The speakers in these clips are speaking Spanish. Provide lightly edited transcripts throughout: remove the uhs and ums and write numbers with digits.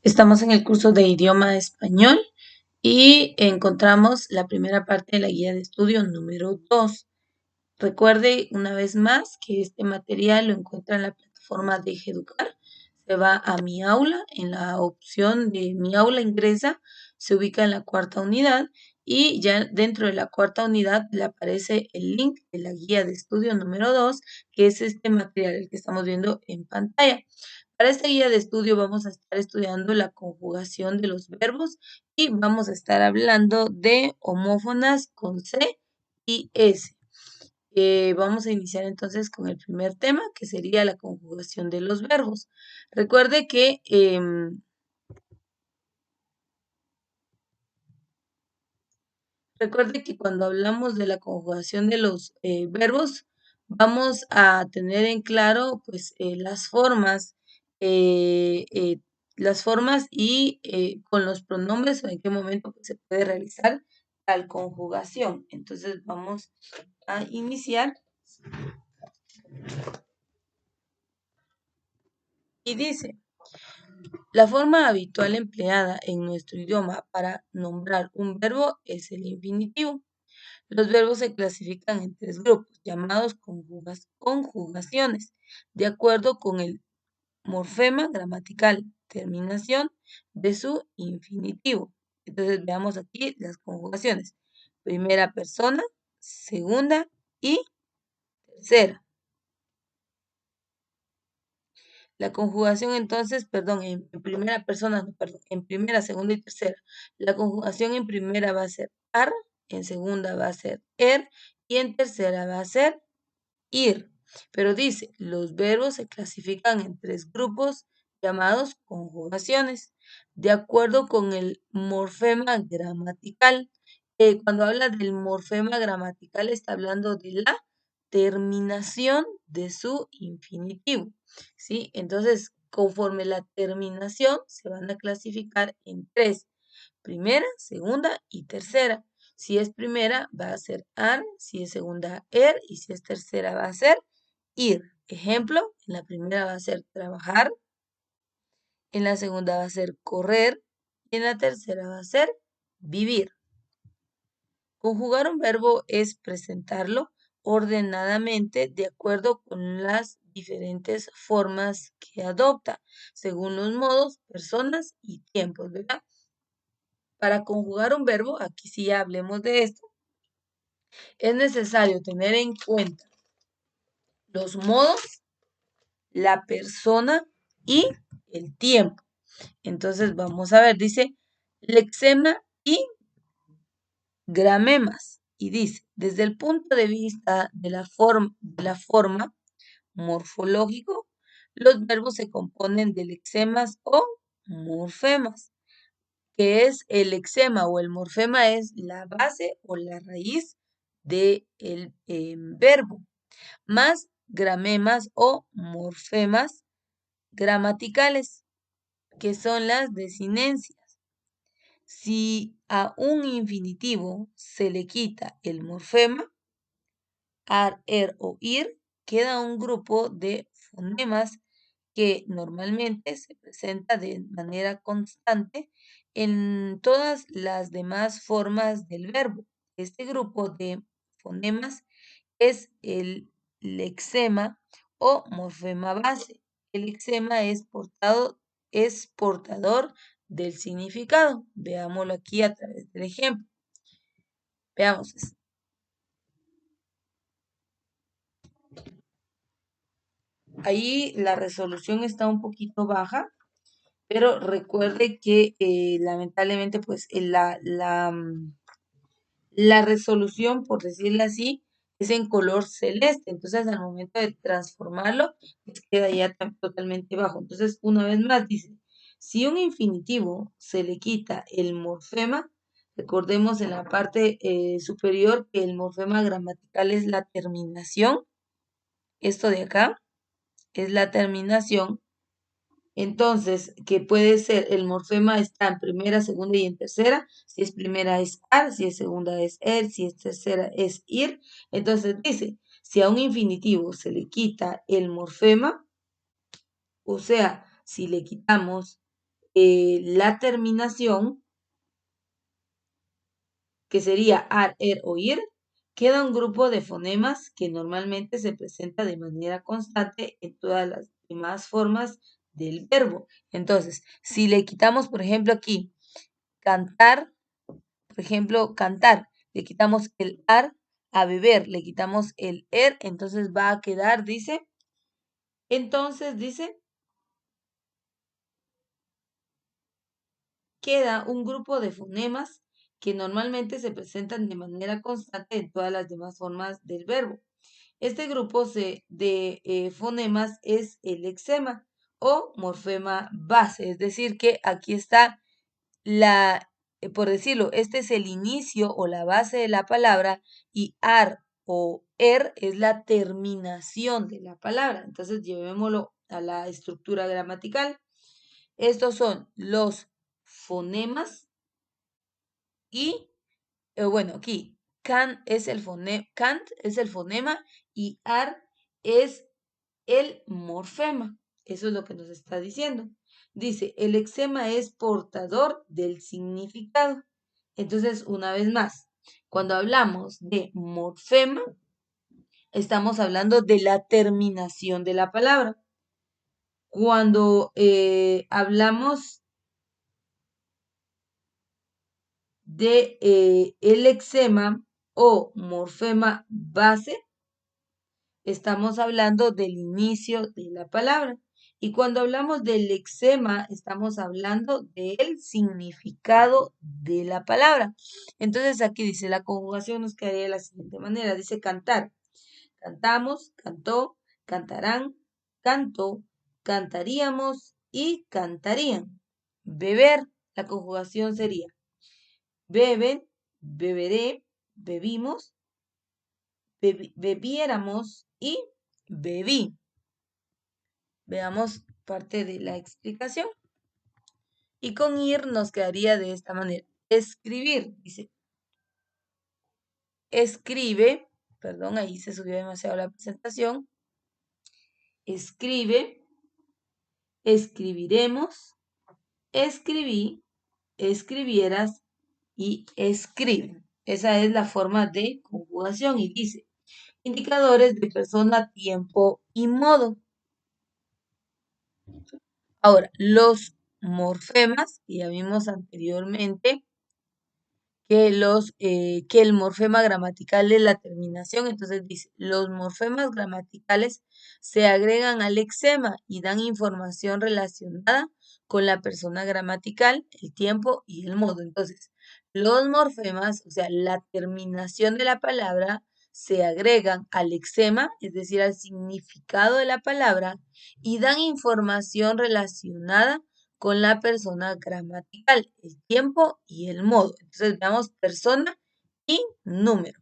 Estamos en el curso de idioma español y encontramos la primera parte de la guía de estudio número 2. Recuerde una vez más que este material lo encuentra en la plataforma de Educar. Se va a Mi Aula, en la opción de Mi Aula ingresa, se ubica en la cuarta unidad y ya dentro de la cuarta unidad le aparece el link de la guía de estudio número 2, que es este material el que estamos viendo en pantalla. Para esta guía de estudio vamos a estar estudiando la conjugación de los verbos y vamos a estar hablando de homófonas con C y S. Vamos a iniciar entonces con el primer tema, que sería la conjugación de los verbos. Recuerde que cuando hablamos de la conjugación de los verbos, vamos a tener en claro pues eh, eh, las formas y con los pronombres o en qué momento pues, se puede realizar tal conjugación. Entonces vamos a iniciar y dice: la forma habitual empleada en nuestro idioma para nombrar un verbo es el infinitivo. Los verbos se clasifican en tres grupos, llamados conjugaciones, de acuerdo con el morfema gramatical, terminación de su infinitivo. Entonces veamos aquí las conjugaciones. Primera persona, segunda y tercera. La conjugación entonces, perdón, en primera persona, no, perdón, en primera, segunda y tercera. La conjugación en primera va a ser ar, en segunda va a ser er y en tercera va a ser ir. Pero dice, los verbos se clasifican en tres grupos llamados conjugaciones, de acuerdo con el morfema gramatical. Cuando habla del morfema gramatical está hablando de la terminación de su infinitivo, ¿sí? Entonces, conforme la terminación, se van a clasificar en tres: primera, segunda y tercera. Si es primera, va a ser ar, si es segunda, er, y si es tercera, va a ser ir. Ejemplo, en la primera va a ser trabajar, en la segunda va a ser correr, y en la tercera va a ser vivir. Conjugar un verbo es presentarlo ordenadamente de acuerdo con las diferentes formas que adopta, según los modos, personas y tiempos, ¿verdad? Para conjugar un verbo, aquí sí ya hablemos de esto, es necesario tener en cuenta los modos, la persona y el tiempo. Entonces vamos a ver, dice lexema y gramemas. Y dice, desde el punto de vista de la forma morfológico, los verbos se componen de lexemas o morfemas. Que es el lexema o el morfema, es la base o la raíz del verbo, más gramemas o morfemas gramaticales, que son las desinencias. Si a un infinitivo se le quita el morfema, ar, er o ir, queda un grupo de fonemas que normalmente se presenta de manera constante en todas las demás formas del verbo. Este grupo de fonemas es el lexema o morfema base. El lexema es portador del significado. Veámoslo aquí a través del ejemplo. Veamos esto. Ahí la resolución está un poquito baja, pero recuerde que lamentablemente pues la resolución, por decirlo así, es en color celeste. Entonces al momento de transformarlo, pues queda ya totalmente bajo. Entonces una vez más dice, si un infinitivo se le quita el morfema, recordemos en la parte superior que el morfema gramatical es la terminación. Esto de acá es la terminación. Entonces, que puede ser, el morfema está en primera, segunda y en tercera. Si es primera es ar, si es segunda es er, si es tercera es ir. Entonces dice, si a un infinitivo se le quita el morfema, o sea, si le quitamos la terminación, que sería ar, er o ir, queda un grupo de fonemas que normalmente se presenta de manera constante en todas las demás formas del verbo. Entonces, si le quitamos, por ejemplo, aquí, cantar, por ejemplo, cantar, le quitamos el ar, a beber, le quitamos el er, entonces va a quedar, dice, queda un grupo de fonemas que normalmente se presentan de manera constante en todas las demás formas del verbo. Este grupo de fonemas es el lexema o morfema base, es decir, que aquí está por decirlo, este es el inicio o la base de la palabra y ar o er es la terminación de la palabra. Entonces, llevémoslo a la estructura gramatical. Estos son los fonemas y, bueno, aquí, cant es el fonema y ar es el morfema. Eso es lo que nos está diciendo. Dice, el lexema es portador del significado. Entonces, una vez más, cuando hablamos de morfema, estamos hablando de la terminación de la palabra. Cuando hablamos de el lexema o morfema base, estamos hablando del inicio de la palabra. Y cuando hablamos del lexema, estamos hablando del significado de la palabra. Entonces aquí dice, la conjugación nos quedaría de la siguiente manera. Dice cantar. Cantamos, cantó, cantarán, cantó, cantaríamos y cantarían. Beber. La conjugación sería beben, beberé, bebimos, bebiéramos y bebí. Veamos parte de la explicación. Y con ir nos quedaría de esta manera. Escribir, dice. Escribe, perdón, ahí se subió demasiado la presentación. Escribe, escribiremos, escribí, escribieras y escribe. Esa es la forma de conjugación y dice, indicadores de persona, tiempo y modo. Ahora, los morfemas, que ya vimos anteriormente, que el morfema gramatical es la terminación. Entonces dice, los morfemas gramaticales se agregan al lexema y dan información relacionada con la persona gramatical, el tiempo y el modo. Entonces, los morfemas, o sea, la terminación de la palabra, se agregan al lexema, es decir, al significado de la palabra, y dan información relacionada con la persona gramatical, el tiempo y el modo. Entonces veamos persona y número.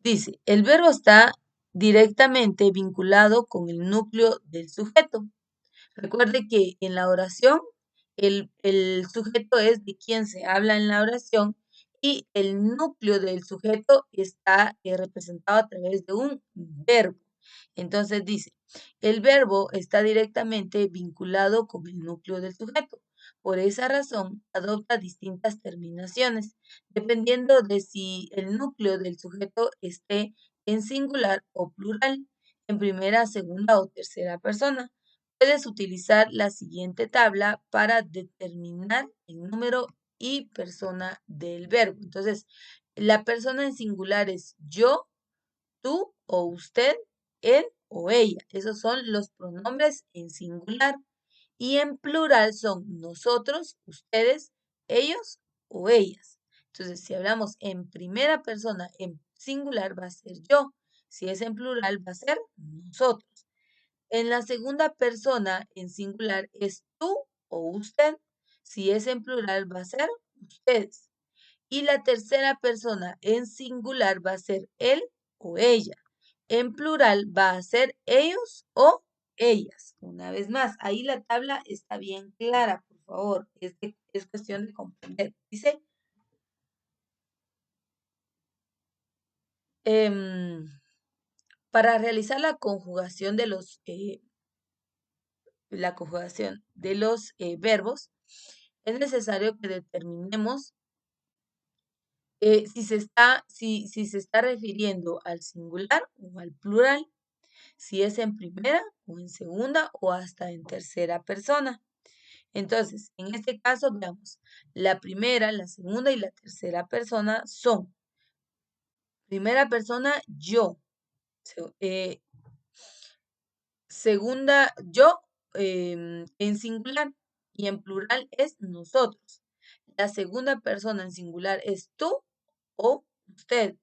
Dice, el verbo está directamente vinculado con el núcleo del sujeto. Recuerde que en la oración el sujeto es de quien se habla en la oración y el núcleo del sujeto está representado a través de un verbo. Entonces dice, el verbo está directamente vinculado con el núcleo del sujeto. Por esa razón, adopta distintas terminaciones, dependiendo de si el núcleo del sujeto esté en singular o plural, en primera, segunda o tercera persona. Puedes utilizar la siguiente tabla para determinar el número y persona del verbo. Entonces, la persona en singular es yo, tú o usted, él o ella. Esos son los pronombres en singular. Y en plural son nosotros, ustedes, ellos o ellas. Entonces, si hablamos en primera persona, en singular va a ser yo. Si es en plural, va a ser nosotros. En la segunda persona, en singular, es tú o usted. Si es en plural, va a ser ustedes. Y la tercera persona, en singular, va a ser él o ella. En plural, va a ser ellos o ellas. Una vez más, ahí la tabla está bien clara, por favor. Es cuestión de comprender. Dice, para realizar la conjugación de los la conjugación de los verbos, es necesario que determinemos si se está refiriendo al singular o al plural, si es en primera o en segunda o hasta en tercera persona. Entonces, en este caso, veamos, la primera, la segunda y la tercera persona son primera persona yo, segunda yo en singular y en plural es nosotros. La segunda persona en singular es tú o usted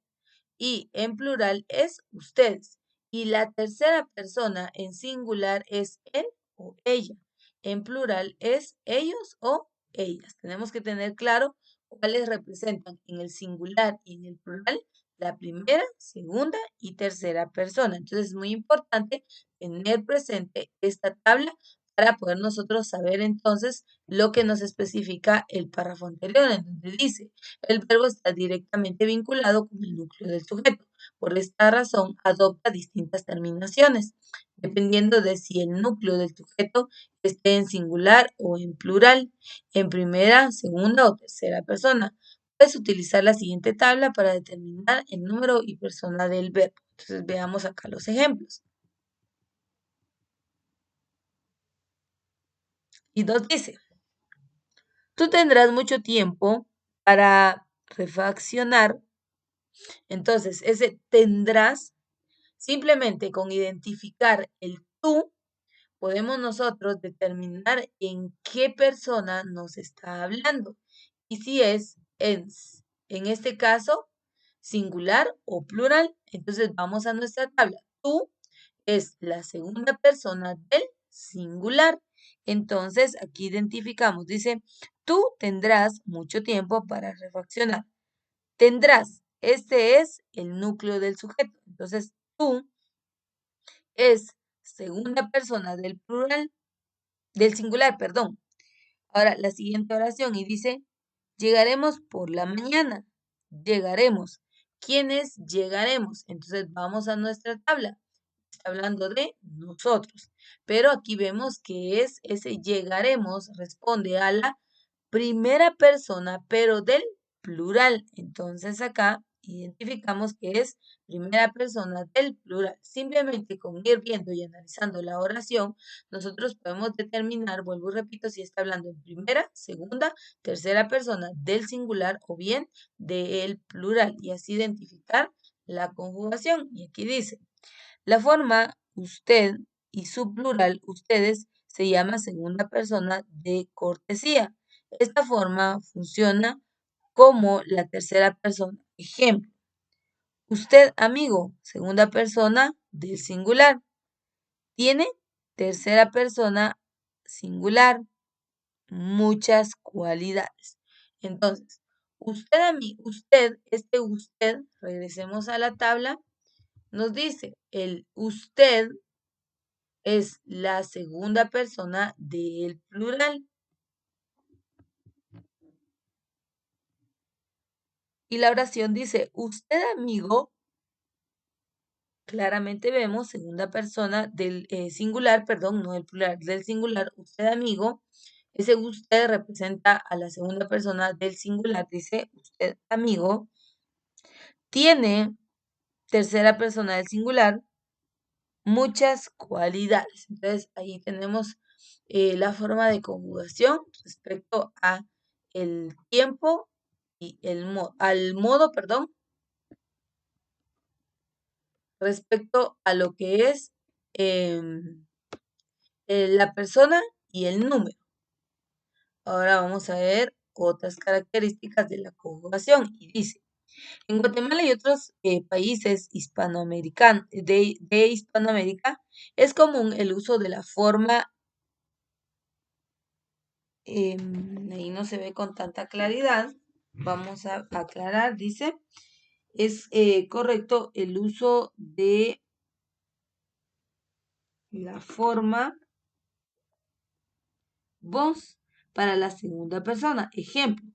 y en plural es ustedes. Y la tercera persona en singular es él o ella. En plural es ellos o ellas. Tenemos que tener claro cuáles representan en el singular y en el plural la primera, segunda y tercera persona. Entonces es muy importante tener presente esta tabla para poder nosotros saber entonces lo que nos especifica el párrafo anterior, en donde dice, el verbo está directamente vinculado con el núcleo del sujeto. Por esta razón, adopta distintas terminaciones, dependiendo de si el núcleo del sujeto esté en singular o en plural, en primera, segunda o tercera persona. Puedes utilizar la siguiente tabla para determinar el número y persona del verbo. Entonces veamos acá los ejemplos. Y 2 dice, tú tendrás mucho tiempo para refaccionar. Entonces, ese tendrás, simplemente con identificar el tú, podemos nosotros determinar en qué persona nos está hablando. Y si es en este caso, singular o plural. Entonces, vamos a nuestra tabla. Tú es la segunda persona del singular. Entonces, aquí identificamos, dice, tú tendrás mucho tiempo para reflexionar. Tendrás, este es el núcleo del sujeto. Entonces, tú es segunda persona del plural, del singular, perdón. Ahora, la siguiente oración y dice, llegaremos por la mañana. Llegaremos. ¿Quiénes llegaremos? Entonces, vamos a nuestra tabla. Está hablando de nosotros. Pero aquí vemos que es ese llegaremos, responde a la primera persona, pero del plural. Entonces acá identificamos que es primera persona del plural. Simplemente con ir viendo y analizando la oración, nosotros podemos determinar, vuelvo y repito, si está hablando en primera, segunda, tercera persona del singular o bien del plural y así identificar la conjugación. Y aquí dice, la forma usted y su plural, ustedes, se llama segunda persona de cortesía. Esta forma funciona como la tercera persona. Ejemplo, usted amigo, segunda persona del singular. Tiene tercera persona singular, muchas cualidades. Entonces, usted amigo, usted, regresemos a la tabla, nos dice, el usted es la segunda persona del plural. Y la oración dice, usted amigo, claramente vemos segunda persona del singular, perdón, no del plural, del singular, usted amigo. Ese usted representa a la segunda persona del singular, dice usted amigo. Tiene tercera persona del singular, muchas cualidades. Entonces, ahí tenemos la forma de conjugación respecto a el tiempo y al modo, perdón, respecto a lo que es la persona y el número. Ahora vamos a ver otras características de la conjugación y dice, en Guatemala y otros países hispanoamericanos de Hispanoamérica es común el uso de la forma, ahí no se ve con tanta claridad, vamos a aclarar, dice, es correcto el uso de la forma vos para la segunda persona. Ejemplo,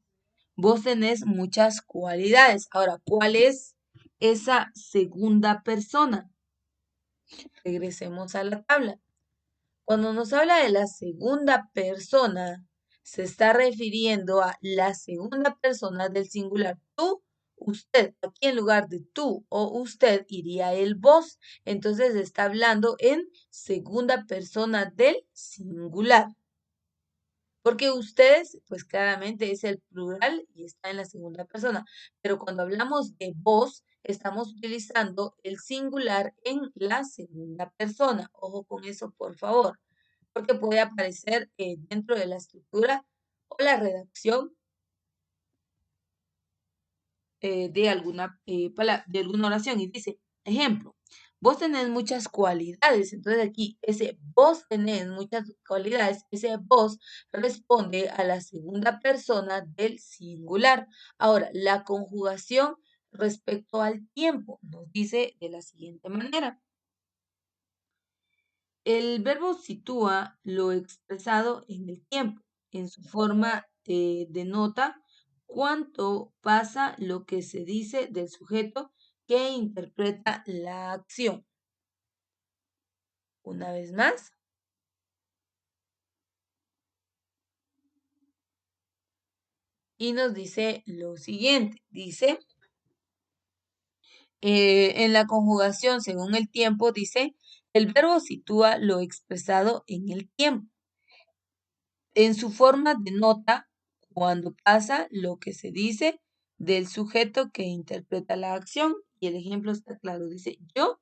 vos tenés muchas cualidades. Ahora, ¿cuál es esa segunda persona? Regresemos a la tabla. Cuando nos habla de la segunda persona, se está refiriendo a la segunda persona del singular. Tú, usted. Aquí en lugar de tú o usted iría el vos. Entonces está hablando en segunda persona del singular. Porque ustedes, pues claramente es el plural y está en la segunda persona. Pero cuando hablamos de vos, estamos utilizando el singular en la segunda persona. Ojo con eso, por favor, porque puede aparecer dentro de la estructura o la redacción de alguna oración. Y dice, ejemplo, vos tenés muchas cualidades. Entonces aquí ese vos tenés muchas cualidades, ese vos responde a la segunda persona del singular. Ahora, la conjugación respecto al tiempo nos dice de la siguiente manera. El verbo sitúa lo expresado en el tiempo. En su forma denota cuánto pasa lo que se dice del sujeto que interpreta la acción. Una vez más. Y nos dice lo siguiente. Dice, en la conjugación según el tiempo, dice, el verbo sitúa lo expresado en el tiempo. En su forma denota cuando pasa lo que se dice del sujeto que interpreta la acción. Y el ejemplo está claro. Dice, yo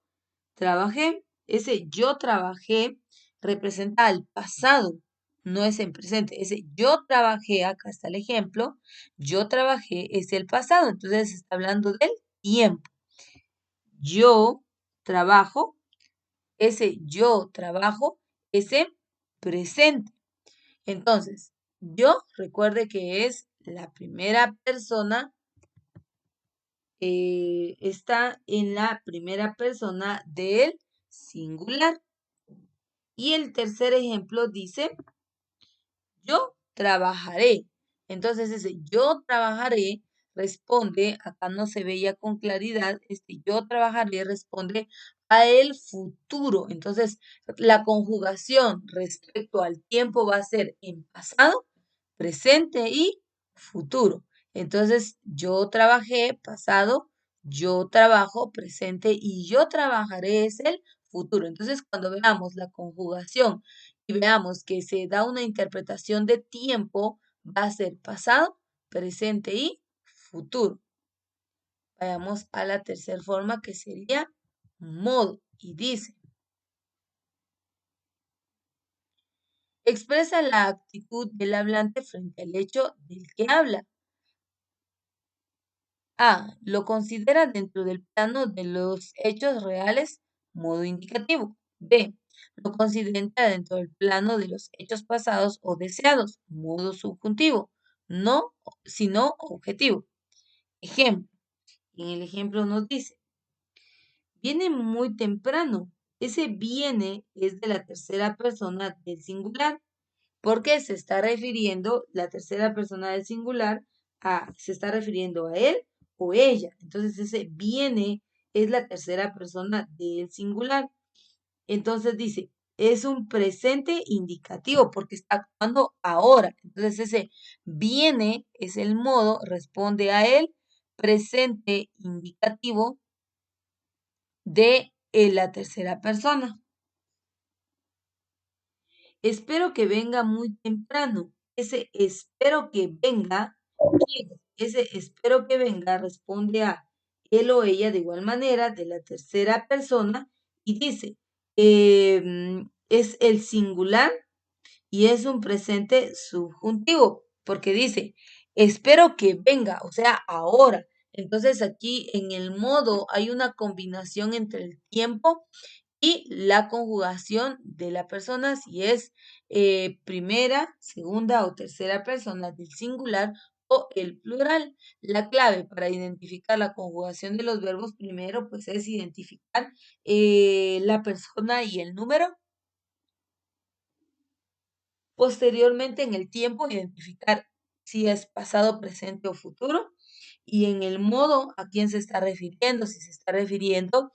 trabajé. Ese yo trabajé representa al pasado, no es en presente. Ese yo trabajé, acá está el ejemplo, yo trabajé es el pasado. Entonces está hablando del tiempo. Yo trabajo, ese yo trabajo es en presente. Entonces, yo recuerde que es la primera persona, está en la primera persona del singular. Y el tercer ejemplo dice, yo trabajaré. Entonces ese yo trabajaré responde, acá no se veía con claridad, este yo trabajaré responde a el futuro. Entonces la conjugación respecto al tiempo va a ser en pasado, presente y futuro. Entonces yo trabajé, pasado, yo trabajo, presente y yo trabajaré es el futuro. Entonces cuando veamos la conjugación y veamos que se da una interpretación de tiempo, va a ser pasado, presente y futuro. Vayamos a la tercera forma que sería modo y dice, expresa la actitud del hablante frente al hecho del que habla. A. Lo considera dentro del plano de los hechos reales, modo indicativo. B. Lo considera dentro del plano de los hechos pasados o deseados, modo subjuntivo, no, sino objetivo. Ejemplo. En el ejemplo nos dice, viene muy temprano. Ese viene es de la tercera persona del singular, porque se está refiriendo la tercera persona del singular se está refiriendo a él o ella. Entonces ese viene es la tercera persona del singular. Entonces dice, es un presente indicativo porque está actuando ahora. Entonces ese viene es el modo, responde a él, presente indicativo de la tercera persona. Espero que venga muy temprano. Ese espero que venga, ese espero que venga responde a él o ella de igual manera de la tercera persona y dice, es el singular y es un presente subjuntivo porque dice, espero que venga, o sea, ahora. Entonces aquí en el modo hay una combinación entre el tiempo y la conjugación de la persona, si es primera, segunda o tercera persona del singular o el plural. La clave para identificar la conjugación de los verbos primero, pues es identificar la persona y el número. Posteriormente, en el tiempo, identificar si es pasado, presente o futuro. Y en el modo, a quién se está refiriendo, si se está refiriendo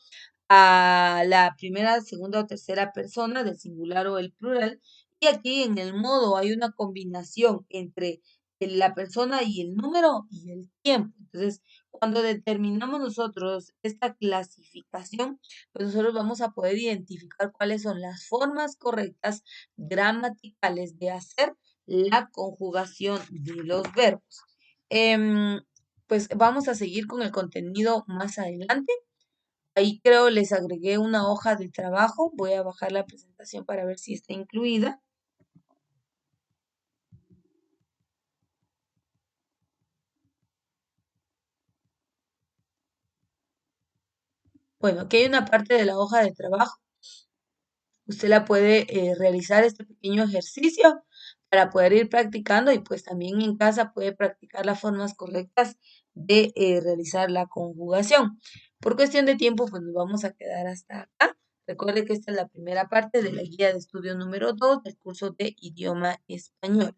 a la primera, segunda o tercera persona del singular o el plural. Y aquí en el modo hay una combinación entre la persona y el número y el tiempo. Entonces, cuando determinamos nosotros esta clasificación, pues nosotros vamos a poder identificar cuáles son las formas correctas gramaticales de hacer la conjugación de los verbos. Em, pues vamos a seguir con el contenido más adelante. Ahí creo les agregué una hoja de trabajo. Voy a bajar la presentación para ver si está incluida. Bueno, aquí hay una parte de la hoja de trabajo. Usted la puede realizar este pequeño ejercicio para poder ir practicando y pues también en casa puede practicar las formas correctas de realizar la conjugación. Por cuestión de tiempo, pues nos vamos a quedar hasta acá. Recuerde que esta es la primera parte de la guía de estudio número 2 del curso de idioma español.